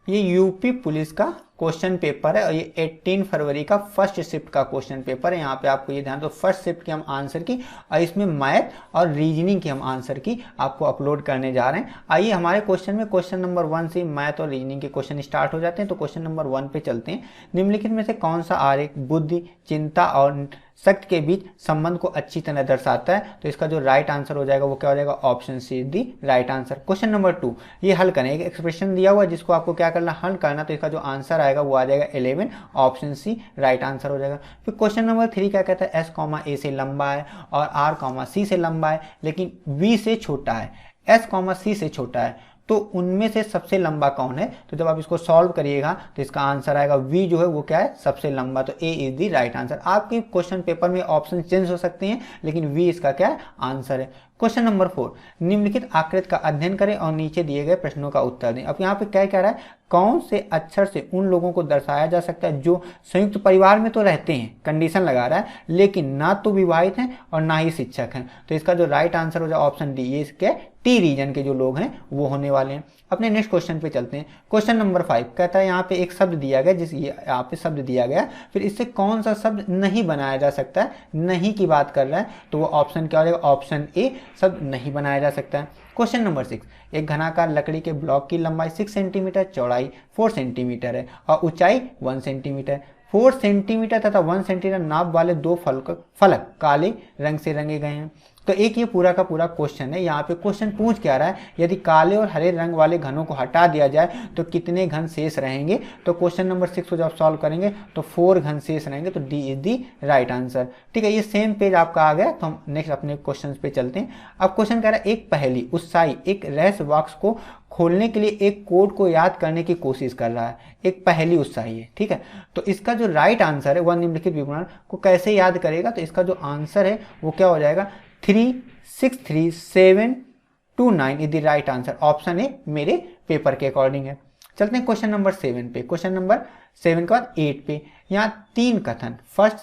ये UP police का question paper है और ये 18 फरवरी का फर्स्ट शिफ्ट का क्वेश्चन पेपर है। यहाँ पे आपको ये ध्यान दो, फर्स्ट शिफ्ट की हम आंसर की और इसमें मैथ और रीजनिंग की हम आंसर की आपको अपलोड करने जा रहे हैं। आइए हमारे क्वेश्चन में क्वेश्चन नंबर 1 से मैथ और रीजनिंग के क्वेश्चन स्टार्ट हो जाते हैं। तो क्वेश्चन नंबर 1 पे चलते हैं। निम्नलिखित में से कौन सा आरेख बुद्धि, चिंता और शक्ति के बीच संबंध को अच्छी तरह दर्शाता है? तो इसका जो राइट आंसर हो जाएगा वो क्या हो जाएगा? Option C is the right answer. Question number 2, ये हल करें। एक एक्सप्रेशन दिया हुआ है जिसको आपको क्या करना, हल करना। तो इसका जो आंसर आएगा वो आ जाएगा 11, ऑप्शन सी राइट आंसर हो जाएगा। फिर क्वेश्चन नंबर 3 क्या कहता है? एस कॉमा ए से लंबा है और आर कॉमा सी से लंबा है लेकिन वी से छोटा है। एस कॉमा सी से छोटा है तो उनमें से सबसे लंबा कौन है? तो जब आप इसको सॉल्व करिएगा तो इसका आंसर आएगा वी जो है वो क्या है? सबसे लंबा। तो ए इज द राइट आंसर। आपके क्वेश्चन पेपर में ऑप्शन चेंज हो सकते हैं लेकिन वी इसका क्या है? आंसर है। क्वेश्चन नंबर 4, निम्नलिखित आकृति का अध्ययन करें और नीचे दिए गए प्रश्नों का उत्तर दें। अब यहाँ पे क्या कह रहा है? कौन से अक्षर से उन लोगों को दर्शाया जा सकता है जो संयुक्त परिवार में तो रहते हैं, कंडीशन लगा रहा है, लेकिन ना तो विवाहित हैं और ना ही शिक्षक हैं। तो इसका जो राइट आंसर हो जाए ऑप्शन डी, ये इसके टी रीजन के जो लोग हैं वो होने वाले हैं। अपने नेक्स्ट क्वेश्चन पे चलते हैं। क्वेश्चन नंबर 5 कहता है यहाँ पे एक शब्द दिया गया, जिस यहाँ पे शब्द दिया गया, फिर इससे कौन सा शब्द नहीं बनाया जा सकता है? नहीं की बात कर रहा है तो वो ऑप्शन क्या हो जाएगा? ऑप्शन ए, शब्द नहीं बनाया जा सकता है। क्वेश्चन नंबर 6, एक घनाकार लकड़ी के ब्लॉक की लंबाई 6 सेंटीमीटर, चौड़ाई 4 सेंटीमीटर है और ऊंचाई 1 सेंटीमीटर। 4 सेंटीमीटर तथा 1 सेंटीमीटर नाप वाले दो फलक काले रंग से रंगे गए हैं। तो एक ये पूरा का पूरा क्वेश्चन है। यहाँ पे क्वेश्चन पूछ क्या रहा है? यदि काले और हरे रंग वाले घनों को हटा दिया जाए तो कितने घन शेष रहेंगे? तो क्वेश्चन नंबर 6 को जब सॉल्व करेंगे तो 4 घन शेष रहेंगे। तो D is the right answer. ठीक है, ये सेम पेज आपका आ गया। तो हम नेक्स्ट अपने क्वेश्चन पे चलते हैं। अब क्वेश्चन कह रहा है एक पहेली उत्साही एक रहस्य बॉक्स को खोलने के लिए एक कोड को याद करने की कोशिश कर रहा है। एक पहेली उत्साही है, ठीक है। तो इसका जो राइट आंसर है वह निम्नलिखित विवरण को कैसे याद करेगा? तो इसका जो आंसर है वो क्या हो जाएगा? 363729 is the right answer. Option A मेरे पेपर के अकॉर्डिंग है। चलते हैं क्वेश्चन नंबर 7 पे। क्वेश्चन नंबर 7 के बाद 8 पे यहाँ 3 कथन, फर्स्ट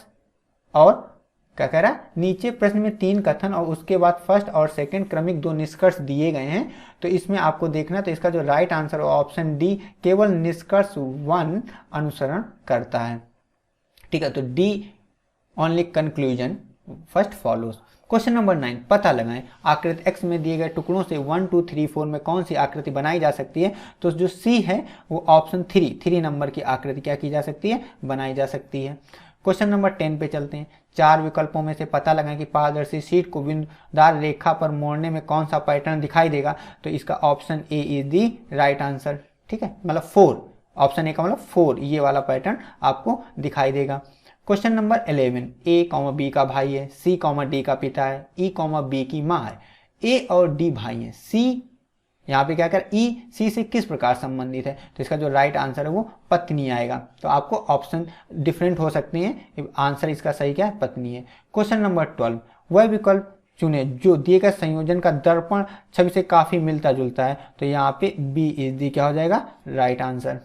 और क्या कह रहा है? नीचे प्रश्न में 3 कथन और उसके बाद फर्स्ट और सेकंड क्रमिक 2 निष्कर्ष दिए गए हैं। तो इसमें आपको देखना, तो इसका जो राइट आंसर है ऑप्शन डी, केवल निष्कर्ष 1 अनुसरण करता है। ठीक है, तो D only conclusion first follows. Question number 9, पता लगाएं आकृति एक्स में दिए गए टुकड़ों से 1 2 3 4 में कौन सी आकृति बनाई जा सकती है? तो जो सी है वो ऑप्शन 3 नंबर की आकृति क्या की जा सकती है? बनाई जा सकती है। क्वेश्चन नंबर 10 पे चलते हैं। 4 विकल्पों में से पता लगाएं कि पारदर्शी शीट को बिंदुदार रेखा पर मोड़ने में कौन सा पैटर्न दिखाई देगा? तो इसका option A is the right answer. ठीक है, मतलब 4, ऑप्शन ए का मतलब 4, ये वाला पैटर्न आपको दिखाई देगा। क्वेश्चन नंबर 11, ए कॉमा बी का भाई है, सी कॉमा डी का पिता है, ई कॉमा बी की माँ है, ए और डी भाई हैं, सी यहाँ पे क्या कर ई सी से किस प्रकार संबंधित है? तो इसका जो राइट आंसर है वो पत्नी आएगा। तो आपको ऑप्शन डिफरेंट हो सकते हैं, आंसर इसका सही क्या है? पत्नी है। क्वेश्चन नंबर 12, वह विकल्प चुने जो दिए गए संयोजन का दर्पण छवि से काफी मिलता जुलता है। तो यहाँ पे बी इज दी क्या हो जाएगा? Right answer.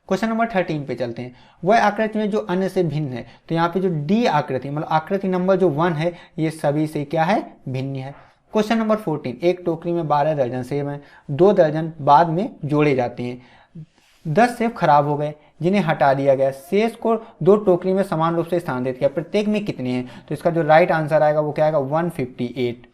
क्वेश्चन नंबर 13 पे चलते हैं। वह आकृति में जो अन्य से भिन्न है। तो यहाँ पे जो डी आकृति मतलब आकृति नंबर जो 1 है ये सभी से क्या है? भिन्न है। क्वेश्चन नंबर 14, एक टोकरी में 12 दर्जन सेब हैं, 2 दर्जन बाद में जोड़े जाते हैं। 10 सेब खराब हो गए जिन्हें हटा दिया गया, शेष को 2 टोकरी में समान रूप से स्थानांतरित किया, प्रत्येक में कितने हैं? तो इसका जो राइट आंसर आएगा वो क्या आएगा? 158।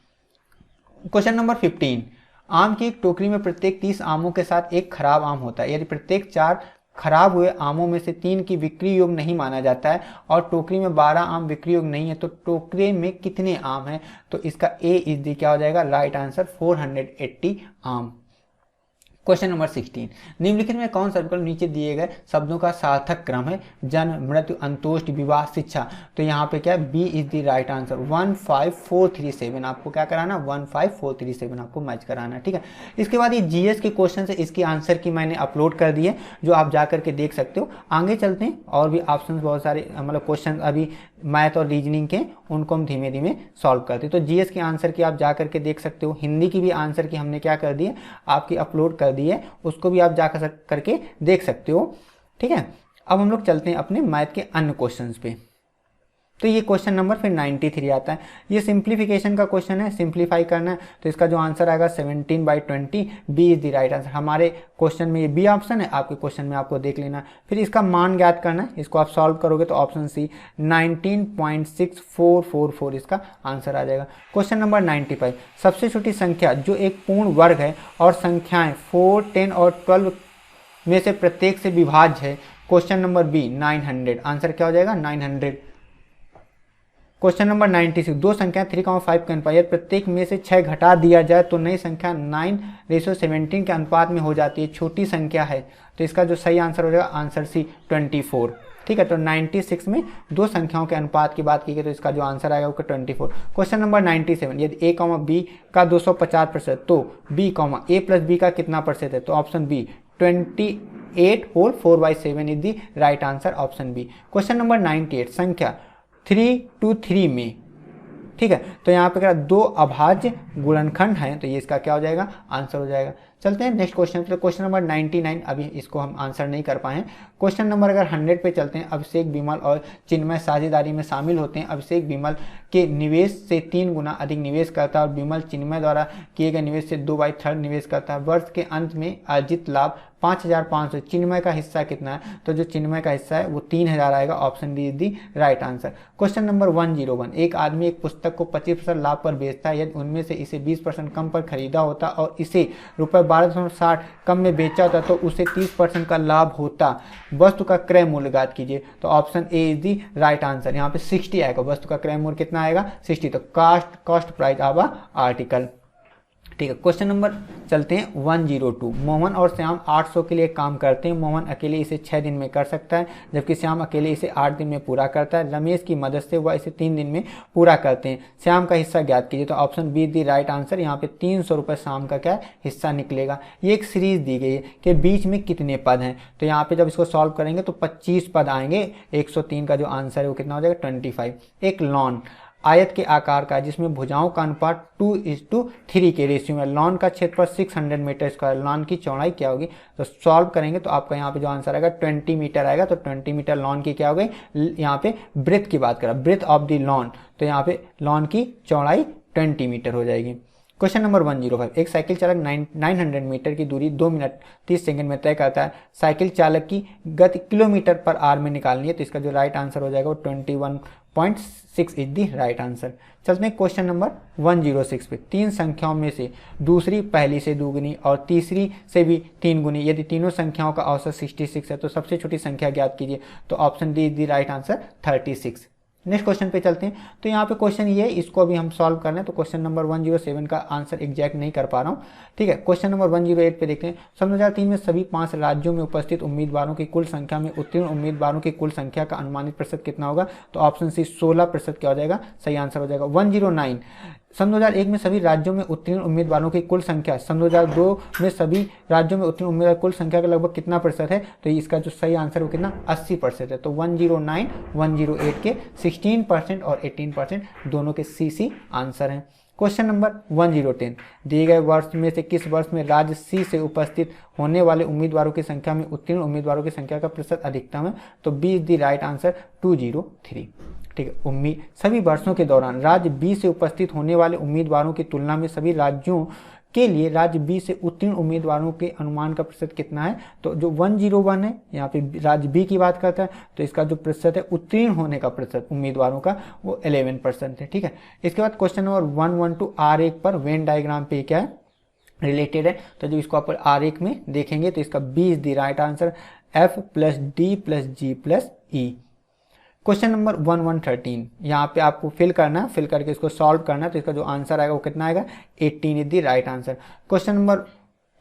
क्वेश्चन नंबर 15, आम की एक टोकरी में प्रत्येक 30 आमों के साथ एक खराब आम होता है। यदि प्रत्येक 4 खराब हुए आमों में से 3 की बिक्री योग्य नहीं माना जाता है और टोकरी में 12 आम बिक्री योग्य नहीं है तो टोकरी में कितने आम हैं? तो इसका ए इज दी क्या हो जाएगा? राइट आंसर 480 आम। क्वेश्चन नंबर 16, निम्नलिखित में कौन सा विकल्प नीचे दिए गए शब्दों का सार्थक क्रम है? जन्म, मृत्यु, अंतोष्ट, विवाह, शिक्षा। तो यहाँ पे क्या? B is the right answer. 15437 आपको क्या कराना? 15437 आपको मैच कराना। ठीक है, इसके बाद ये जीएस के क्वेश्चन है, इसकी आंसर की मैंने अपलोड कर दी है जो आप जा करके देख सकते हो। आगे चलते हैं, और भी ऑप्शन बहुत सारे मतलब क्वेश्चन अभी मैथ और रीजनिंग के, उनको हम धीमे धीमे सॉल्व करते हैं। तो जीएस की आंसर की आप जा करके देख सकते हो। हिंदी की भी आंसर की हमने क्या कर दी है? आपकी अपलोड कर दी है, उसको भी आप जा करके देख सकते हो। ठीक है, अब हम लोग चलते हैं अपने मैथ के अन्य क्वेश्चंस पे। तो ये क्वेश्चन नंबर फिर 93 आता है। ये सिंप्लीफिकेशन का क्वेश्चन है, सिंप्लीफाई करना है, तो इसका जो आंसर आएगा 17/20, B is the right answer. हमारे क्वेश्चन में ये बी ऑप्शन है, आपके क्वेश्चन में आपको देख लेना। फिर इसका मान ज्ञात करना है, इसको आप सॉल्व करोगे तो ऑप्शन सी 19.6444 इसका आंसर आ जाएगा। क्वेश्चन नंबर 95, सबसे छोटी संख्या जो एक पूर्ण वर्ग है और संख्याएं 4, 10 और 12 में से प्रत्येक से विभाज्य है। क्वेश्चन नंबर बी 900, आंसर क्या हो जाएगा 900। क्वेश्चन नंबर 96, दो संख्या 3,5 के अनुपात प्रत्येक में से 6 घटा दिया जाए तो नई संख्या 9:17 के अनुपात में हो जाती है, छोटी संख्या है, तो इसका जो सही आंसर हो जाएगा आंसर सी 24। ठीक है, तो 96 में दो संख्याओं के अनुपात की बात की गई तो इसका जो आंसर आएगा वो 24। क्वेश्चन नंबर 97, यदि a, b का 250% तो b, a प्लस b का कितना प्रतिशत है, तो option B 28 whole 4/7 is the right answer, option B. Question number 98, संख्या 3 to 3 में, ठीक है, तो यहाँ पे क्या दो अभाज्य गुणनखंड हैं, तो ये इसका क्या हो जाएगा आंसर हो जाएगा। चलते हैं नेक्स्ट क्वेश्चन पे, क्वेश्चन नंबर 99, अभी इसको हम आंसर नहीं कर पाए हैं। क्वेश्चन नंबर अगर 100 पे चलते हैं, अभिषेक विमल और चिन्मय साझेदारी में शामिल होते हैं। अभिषेक विमल के निवेश से 3 गुना अधिक निवेश करता है और विमल चिन्मय द्वारा किए गए निवेश से 2/3 निवेश करता है। वर्ष के अंत में अर्जित लाभ 5,500, चिन्मय का हिस्सा कितना है, तो जो चिन्मय का हिस्सा है वो 3,000 आएगा, option D is the right answer. Question number 101, एक आदमी एक पुस्तक को 25% लाभ पर बेचता है, यदि उनमें से इसे 20% कम पर खरीदा होता और इसे ₹12.60 कम में बेचा होता तो उसे 30% का लाभ होता। वस्तु का क्रय मूल्य ज्ञात कीजिए, तो option A is the right answer. यहाँ पे 60 आएगा, वस्तु का क्रय मूल्य कितना आएगा 60, तो कॉस्ट प्राइस ऑफ आर्टिकल। ठीक है, क्वेश्चन नंबर चलते हैं 102, मोहन और श्याम 800 के लिए काम करते हैं। मोहन अकेले इसे 6 दिन में कर सकता है जबकि श्याम अकेले इसे 8 दिन में पूरा करता है। रमेश की मदद से वह इसे 3 दिन में पूरा करते हैं। श्याम का हिस्सा ज्ञात कीजिए, तो option be the right answer. यहाँ पे 300 रुपये श्याम का क्या हिस्सा निकलेगा। ये एक सीरीज दी गई है कि बीच में कितने पद हैं, तो यहाँ पे जब इसको सॉल्व करेंगे तो 25 पद आएंगे। 103 का जो आंसर है वो कितना हो जाएगा 25। एक लॉन आयत के आकार का जिसमें भुजाओं का अनुपात 2:3 के रेशियो में, लॉन का क्षेत्रफल 600 मीटर स्क्वायर, लॉन की चौड़ाई क्या होगी, तो सॉल्व करेंगे तो आपका यहाँ पे जो आंसर आएगा 20 मीटर आएगा। तो 20 मीटर लॉन की क्या हो गई, यहाँ पे ब्रेथ की बात करें, ब्रेथ ऑफ द लॉन, तो यहाँ पे लॉन की चौड़ाई 20 मीटर हो जाएगी। क्वेश्चन नंबर 105, एक साइकिल चालक 900 मीटर की दूरी 2 मिनट 30 सेकंड में तय करता है। साइकिल चालक की गति किलोमीटर पर आवर में निकालनी है, तो इसका जो राइट आंसर हो जाएगा वो 21.6 इज दी राइट आंसर। चलते हैं क्वेश्चन नंबर 106 पे, तीन संख्याओं में से दूसरी पहली से दोगुनी और तीसरी से भी 3 गुनी, यदि तीनों संख्याओं का औसत 66 है तो सबसे छोटी संख्या ज्ञात कीजिए, तो option D is the right answer 36। Next question पे चलते हैं, तो यहाँ पे क्वेश्चन ये है, इसको अभी हम सॉल्व कर रहे हैं, तो क्वेश्चन नंबर 107 का आंसर एग्जैक्ट नहीं कर पा रहा हूँ। ठीक है, क्वेश्चन नंबर 108 पे देखते हैं, सन 2003 में सभी 5 राज्यों में उपस्थित उम्मीदवारों की कुल संख्या में उत्तीर्ण उम्मीदवारों की कुल संख्या का अनुमानित प्रतिशत कितना होगा, तो ऑप्शन सी 16% क्या हो जाएगा, सही आंसर हो जाएगा। 109, सन 2001 में सभी राज्यों में उत्तीर्ण उम्मीदवारों की कुल संख्या सन 2002 में सभी राज्यों में उत्तीर्ण उम्मीदवार कुल संख्या का लगभग कितना प्रतिशत है, तो इसका जो सही आंसर वो कितना 80% है। तो 109 108 के 16% और 18% दोनों के सी आंसर हैं। क्वेश्चन नंबर 110, दिए गए वर्ष में से किस वर्ष में राज्य सी से उपस्थित होने वाले उम्मीदवारों की संख्या में उत्तीर्ण उम्मीदवारों की संख्या का प्रतिशत अधिकतम है, तो B is the right answer 203। ठीक है, सभी वर्षों के दौरान राज्य बी से उपस्थित होने वाले उम्मीदवारों की तुलना में सभी राज्यों के लिए राज्य बी से उत्तीर्ण उम्मीदवारों के अनुमान का प्रतिशत कितना है, तो जो 101 है यहाँ पे राज्य बी की बात करता है, तो इसका जो प्रतिशत है उत्तीर्ण होने का प्रतिशत उम्मीदवारों का वो 11% है। ठीक है, इसके बाद क्वेश्चन नंबर 112 आरेख पर वेन डायग्राम पे क्या है रिलेटेड है, तो जो इसको आप आरेख में देखेंगे तो इसका B is the right answer, F + D + G + E। Question number 1113, यहाँ पे आपको फिल करना है, फिल करके इसको सॉल्व करना है, तो इसका जो आंसर आएगा वो कितना आएगा 18 is the right answer. Question number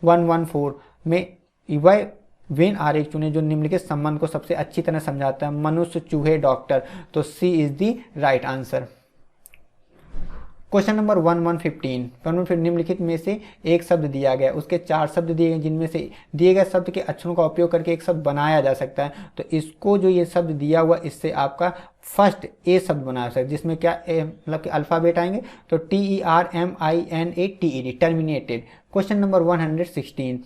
114 में वह वेन आरेख चुने जो निम्नलिखित संबंध को सबसे अच्छी तरह समझाता है, मनुष्य, चूहे, डॉक्टर, तो C is the right answer. Question number 1115, निम्नलिखित में से एक शब्द दिया गया, उसके 4 शब्द दिए गए जिनमें से दिए गए शब्द के अक्षरों का उपयोग करके एक शब्द बनाया जा सकता है, तो इसको जो ये शब्द दिया हुआ इससे आपका फर्स्ट ए शब्द बना सकते, जिसमें क्या मतलब कि अल्फ़ाबेट आएंगे, तो TERMINATED, टर्मिनेटेड। क्वेश्चन नंबर 116,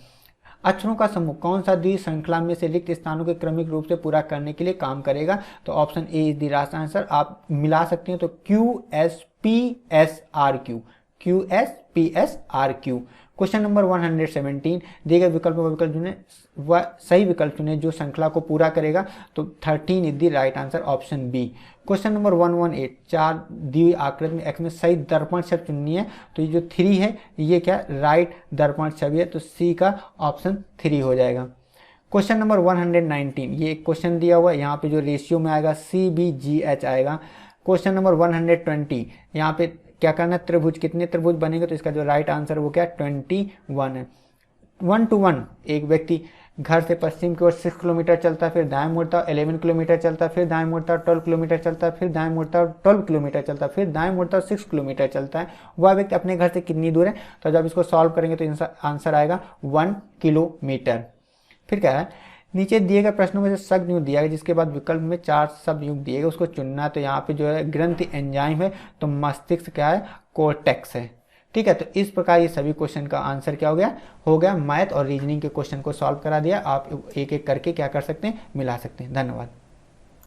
अक्षरों का समूह कौन सा द्वि श्रृंखला में से रिक्त स्थानों के क्रमिक रूप से पूरा करने के लिए काम करेगा? तो option A is the right answer. आप मिला सकते हैं तो QSPSRQ, QSPSRQ। क्वेश्चन नंबर 117, दिए गए विकल्पों का विकल्प चुने, वह सही विकल्प चुने जो श्रृंखला को पूरा करेगा। तो 13 is the right answer, option B. Question number 118, 4 दी हुई आकृति में एक्स में सही दर्पण छवि चुननी है। तो ये जो 3 है ये क्या राइट दर्पण छवि है, तो सी का ऑप्शन 3 हो जाएगा। क्वेश्चन नंबर 119, ये क्वेश्चन दिया हुआ है, यहाँ पे जो रेशियो में आएगा CBGH आएगा। क्वेश्चन नंबर 120, यहाँ पे क्या करना है, त्रिभुज, कितने त्रिभुज बनेंगे? तो इसका जो राइट आंसर है वो क्या 21 है। 1 to 1 एक व्यक्ति घर से पश्चिम की ओर 6 किलोमीटर चलता है, फिर दाएं मुड़ता है, 11 किलोमीटर चलता है, फिर दाएं मुड़ता है, 12 किलोमीटर चलता है, फिर दाएं मुड़ता है, 12 किलोमीटर चलता है, फिर दाएं मुड़ता है, 6 किलोमीटर चलता है। वह व्यक्ति अपने घर से कितनी दूर है? तो जब इसको सॉल्व करेंगे तो आंसर आएगा 1 किलोमीटर। फिर क्या है, नीचे दिए गए प्रश्नों में से शब्द युग्म दिया गया जिसके बाद विकल्प में 4 शब्द युग्म दिए गए, उसको चुनना है। तो यहाँ पे जो है ग्रंथि एंजाइम है, तो मस्तिष्क क्या है, कोर्टेक्स है। ठीक है, तो इस प्रकार ये सभी क्वेश्चन का आंसर क्या हो गया मैथ और रीजनिंग के क्वेश्चन को सॉल्व करा दिया। आप एक एक करके क्या कर सकते हैं, मिला सकते हैं। धन्यवाद।